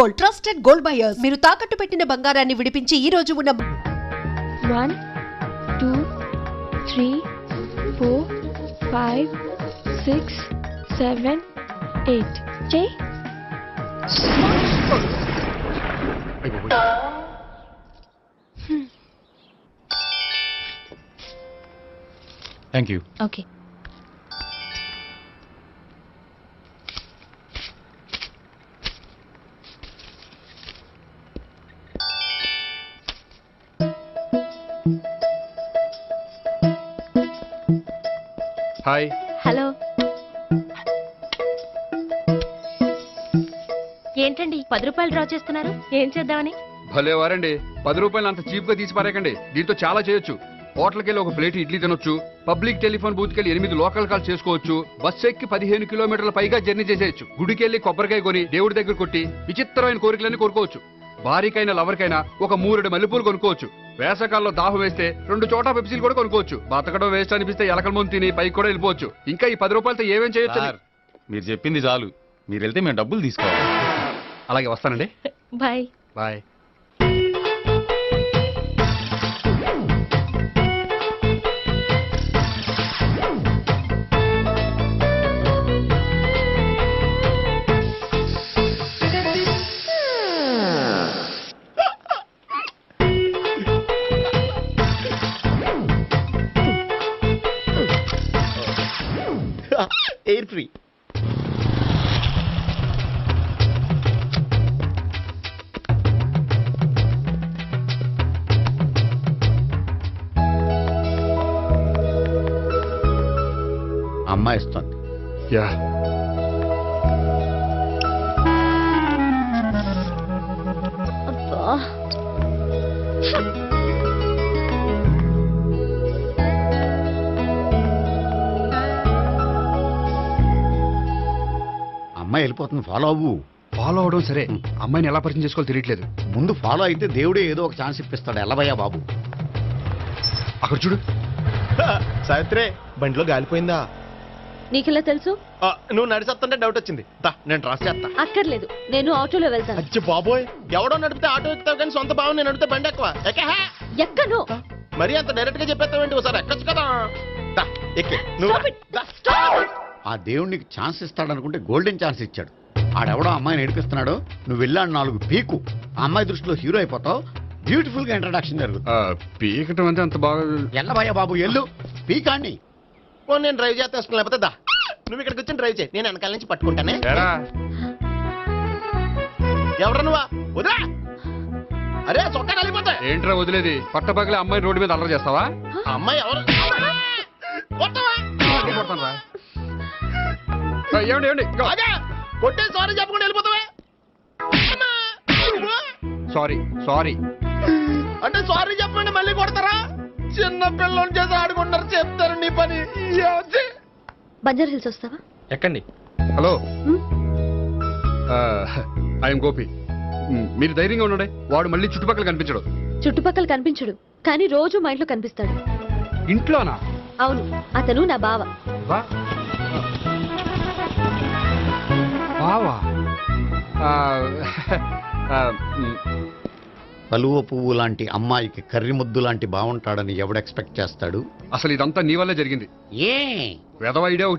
Gold, trusted gold buyers. మీరు తాకట్టు పెట్టిన బంగారాన్ని విడిపించి ఈ రోజు ఉన్న 1 2 3 4 5 6 7 8 Jay. Thank you. Okay. Hi. Hello. ఏంటండి 10 రూపాయలు డ్రా చేస్తున్నారు? ఏం చేద్దామని? భలే వారండి. 10 రూపాయలు అంత చీప్ గా తీసి పారేకండి. దీంతో చాలా చేయొచ్చు. హోటల్కి వెళ్ళి ఒక ప్లేట్ ఇడ్లీ తినొచ్చు, పబ్లిక్ టెలిఫోన్ బూత్కి వెళ్ళి 8 లోకల్ కాల్ చేసుకోవచ్చు, బస్ ఎక్కి 15 కిలోమీటర్ల పైగా జర్నీ చేసేయచ్చు, గుడికి వెళ్ళి కొబ్బరికాయ కొని దేవుడి దగ్గర కొట్టి విచిత్రమైన కోరికలన్నీ కోరుకోవచ్చు, భారీకైనా లవర్కైనా ఒక 3 మల్లెపూలు కొనుక్కోవచ్చు, వేసవకాలంలో దాహం వేస్తే 2 చోటా పెప్సీలు కూడా కొనుక్కోవచ్చు, బతకడం వేస్ట్ అనిపిస్తే ఎలకల ముందు తిని పైకి కూడా వెళ్ళిపోవచ్చు. ఇంకా ఈ 10 రూపాయలతో ఏమేం చేయొచ్చు? మీరు చెప్పింది చాలు. మీరు వెళ్తే మేము డబ్బులు తీసుకోవాలి. అలాగే వస్తానండి. బాయ్. బాయ్. Air free. అమ్మాయి ఇస్తుంది. యా. అబ్బా. అమ్మాయి వెళ్ళిపోతుంది, ఫాలో అవ్వు. ఫాలో అవడం సరే, అమ్మాయిని ఎలా పరిచయం చేసుకోవాలో తెలియట్లేదు. ముందు ఫాలో అయితే దేవుడే ఏదో ఒక ఛాన్స్ ఇప్పిస్తాడు. ఎల్లవయ్యా బాబు. అక్కడ చూడు. సావిత్రి, బండిలో గాలిపోయిందా? నీకెలా తెలుసు? నువ్వు నడిచేస్తుంటే డౌట్ వచ్చింది. నేను ట్రాస్ చేస్తా. అక్కర్లేదు, నేను ఆటోలో వెళ్తాను. అచ్చి బాబోయ్, ఎవడో నడిపితే ఆటో ఎక్కుతావు కానీ సొంత భావం నేను నడిపితే బండి ఎక్కువ. ఎక్కను. మరి అంత డైరెక్ట్ గా చెప్పేస్తావేంటి? ఒకసారి ఎక్కొచ్చు కదా. ఎక్కి నువ్వు Stop it. దా. ఆ దేవుడికి ఛాన్స్ ఇస్తాడనుకుంటే గోల్డెన్ ఛాన్స్ ఇచ్చాడు. ఆడెవడో అమ్మాయిని ఏడిపిస్తున్నాడు, నువ్వు వెళ్ళాడు 4 పీకు. ఆ అమ్మాయి దృష్టిలో హీరో అయిపోతావు. బ్యూటిఫుల్ గా ఇంట్రడక్షన్ జరుగుతుంది. పీకటం అంటే అంత బాగా. ఎల్లవయ్యా బాబు, ఎల్లు పీకాన్ని. నేను డ్రైవ్ చేస్తాను, లేకపోతే దా నువ్వు ఇక్కడికి వచ్చి డ్రైవ్ చేయి, నేను వెనకాల నుంచి పట్టుకుంటానే. ఎరా ఎవరు నువ్వా? వదిలా. అరే చొక్కా కలిపోతా. ఏంట్రా వదిలేది? పట్టపగలే అమ్మాయి రోడ్డు మీద అల్లరి చేస్తావా? ఆ అమ్మాయి ఎవరు? కొట్టవా? కొడతానురా. ఏమండి ఏమండి? అదే కొట్టే సారీ చెప్పకుండా వెళ్ళిపోతావా? Sorry sorry. అంటే సారీ చెప్పండి మళ్ళీ కొడతారా? చిన్న పిల్లలు చేసి ఆడుకుంటారు, చెప్తారు నీ పని. బంజారా హిల్స్ వస్తావా? ఎక్కండి. Hello, I'm Gopi. మీరు ధైర్యంగా ఉండండి. వాడు మళ్ళీ చుట్టుపక్కల కనిపించడు. చుట్టుపక్కల కనిపించడు, కానీ రోజు మా ఇంట్లో కనిపిస్తాడు. ఇంట్లోనా? అవును, అతను నా బావ. బావా? కలువ పువ్వు లాంటి అమ్మాయికి కర్రి ముద్దు లాంటి బాగుంటాడని ఎవడు ఎక్స్పెక్ట్ చేస్తాడు? అసలు ఇదంతా నీ వల్లే జరిగింది. ఏ వెధవ ఐడియా ఒకటి